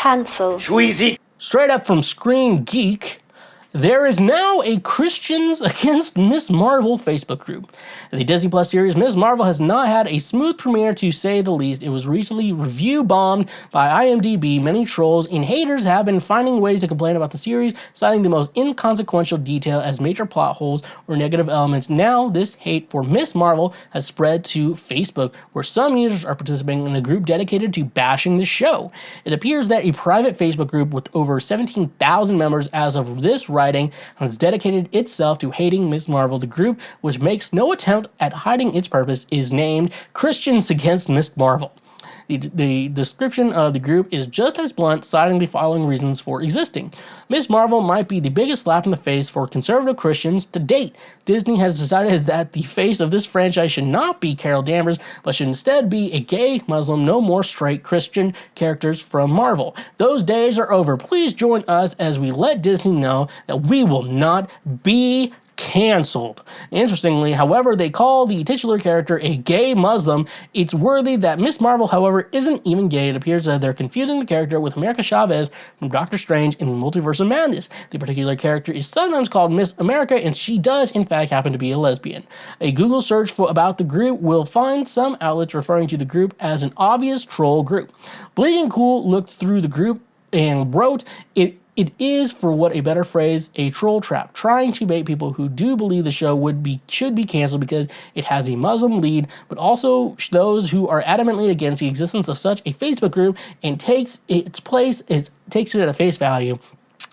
Cancel. Straight up from Screen Geek, there is now a Christians Against Ms. Marvel Facebook group. The Disney Plus series Ms. Marvel has not had a smooth premiere, to say the least. It was recently review bombed by IMDb. Many trolls and haters have been finding ways to complain about the series, citing the most inconsequential detail as major plot holes or negative elements. Now, this hate for Ms. Marvel has spread to Facebook, where some users are participating in a group dedicated to bashing the show. It appears that a private Facebook group with over 17,000 members as of this writing has dedicated itself to hating Ms. Marvel. The group, which makes no attempt at hiding its purpose, is named Christians Against Ms. Marvel. The description of the group is just as blunt, citing the following reasons for existing. Ms. Marvel might be the biggest slap in the face for conservative Christians to date. Disney has decided that the face of this franchise should not be Carol Danvers, but should instead be a gay Muslim, no more straight Christian characters from Marvel. Those days are over. Please join us as we let Disney know that we will not be canceled. Interestingly, however, they call the titular character a gay Muslim. It's worthy that Ms. Marvel, however, isn't even gay. It appears that they're confusing the character with America Chavez from Doctor Strange in the Multiverse of Madness. The particular character is sometimes called Miss America, and she does, in fact, happen to be a lesbian. A Google search about the group will find some outlets referring to the group as an obvious troll group. Bleeding Cool looked through the group and wrote, It is, for what a better phrase, a troll trap, trying to bait people who do believe the show should be canceled because it has a Muslim lead, but also those who are adamantly against the existence of such a Facebook group and takes it at a face value.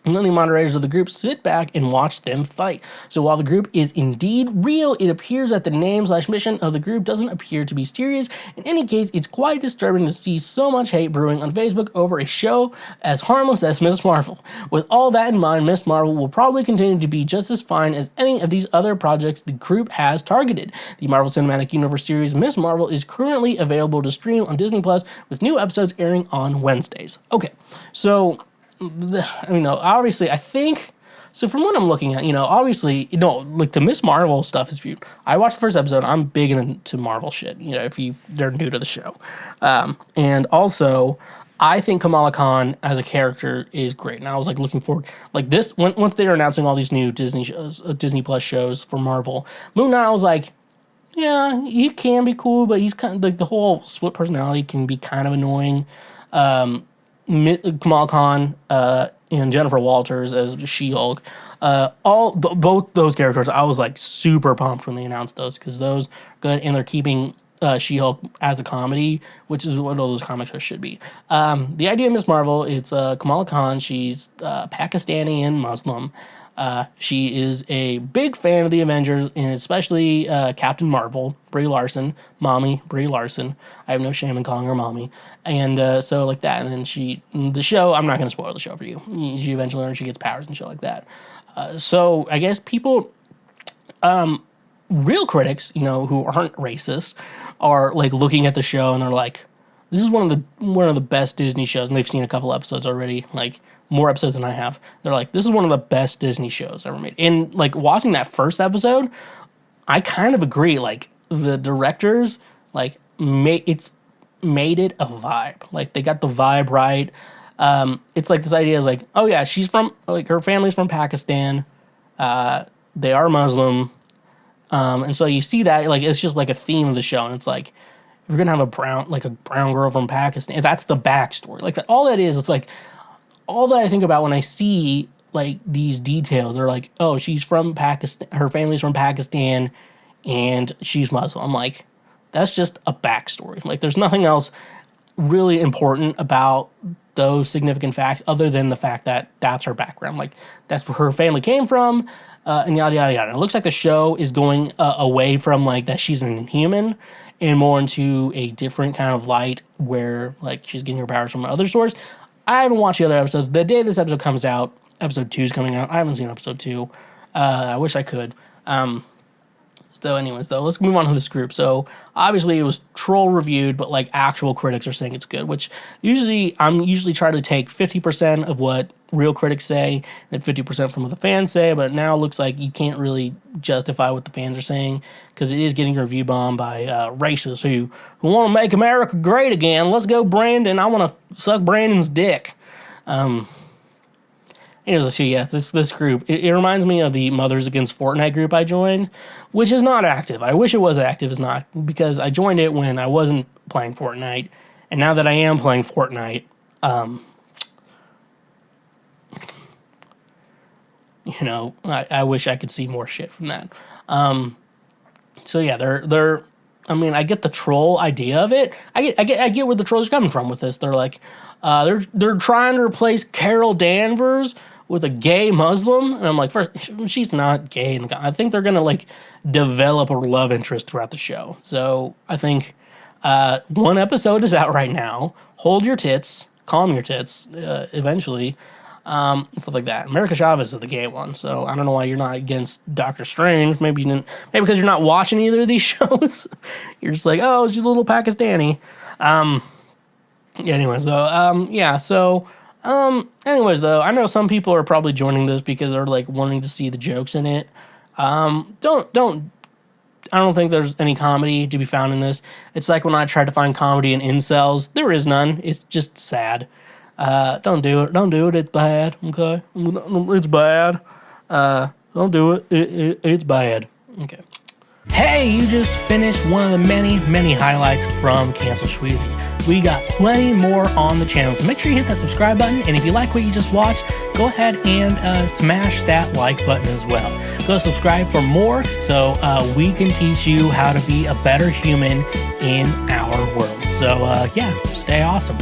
And then the moderators of the group sit back and watch them fight. So while the group is indeed real, it appears that the name/mission of the group doesn't appear to be serious. In any case, it's quite disturbing to see so much hate brewing on Facebook over a show as harmless as Ms. Marvel. With all that in mind, Ms. Marvel will probably continue to be just as fine as any of these other projects the group has targeted. The Marvel Cinematic Universe series Ms. Marvel is currently available to stream on Disney Plus, with new episodes airing on Wednesdays. Okay, so obviously, I think, so from what I'm looking at, obviously, like the Miss Marvel stuff is viewed. I watched the first episode. I'm big into Marvel shit, if they're new to the show. And also, I think Kamala Khan as a character is great. And I was like looking forward, like this, once they were announcing all these new Disney shows, Disney Plus shows for Marvel, Moon Knight, I was like, yeah, he can be cool, but he's kind of like the whole split personality can be kind of annoying. Kamala Khan and Jennifer Walters as She-Hulk, both those characters, I was like super pumped when they announced those, because those are good, and they're keeping She-Hulk as a comedy, which is what all those comic shows should be. The idea of Ms. Marvel, it's Kamala Khan. She's Pakistani and Muslim. She is a big fan of the Avengers, and especially Captain Marvel, Brie Larson, Mommy Brie Larson. I have no shame in calling her Mommy. And so like that. And then the show, I'm not going to spoil the show for you. She eventually learns she gets powers and shit like that. So I guess people, real critics, who aren't racist, are like looking at the show and they're like, this is one of the best Disney shows, and they've seen a couple episodes already, like more episodes than I have. They're like, this is one of the best Disney shows ever made. And like watching that first episode, I kind of agree. Like the directors, like made it a vibe. Like they got the vibe right. It's like this idea is like, oh yeah, she's from, like, her family's from Pakistan. They are Muslim. And so you see that, like, it's just like a theme of the show. And it's like, if you're going to have a brown girl from Pakistan, that's the backstory. Like, all that is, it's like, all that I think about when I see, like, these details are like, oh, she's from Pakistan, her family's from Pakistan, and she's Muslim. I'm like, that's just a backstory. Like, there's nothing else really important about those significant facts other than the fact that that's her background. Like, that's where her family came from, and yada, yada, yada. It looks like the show is going away from, like, that she's an inhuman and more into a different kind of light where, like, she's getting her powers from another source. I haven't watched the other episodes. The day this episode comes out, episode 2 is coming out. I haven't seen episode 2. I wish I could. So anyways, though, let's move on to this group. So obviously it was troll reviewed, but like actual critics are saying it's good, which I'm usually trying to take 50% of what real critics say and 50% from what the fans say, but now it looks like you can't really justify what the fans are saying because it is getting review bombed by racists who want to make America great again. Let's go, Brandon. I want to suck Brandon's dick. Anyways, so yeah, this group, it reminds me of the Mothers Against Fortnite group I joined, which is not active. I wish it was active, it's not, because I joined it when I wasn't playing Fortnite, and now that I am playing Fortnite, I wish I could see more shit from that. So yeah, they're. I mean, I get the troll idea of it. I get where the trolls are coming from with this. They're like, they're trying to replace Carol Danvers with a gay Muslim, and I'm like, first, she's not gay. I think they're gonna like develop a love interest throughout the show. So I think one episode is out right now. Hold your tits, calm your tits. Eventually. Stuff like that. America Chavez is the gay one, so I don't know why you're not against Doctor Strange. Maybe because you're not watching either of these shows. You're just like, oh, she's a little Pakistani. Anyways, though, I know some people are probably joining this because they're like wanting to see the jokes in it. I don't think there's any comedy to be found in this. It's like when I tried to find comedy in incels. There is none. It's just sad. Don't do it. Don't do it. It's bad. Okay. It's bad. Don't do it. It's bad. Okay. Hey, you just finished one of the many, many highlights from Cancel Shweezy. We got plenty more on the channel, so make sure you hit that subscribe button. And if you like what you just watched, go ahead and smash that like button as well. Go subscribe for more so we can teach you how to be a better human in our world. So, stay awesome.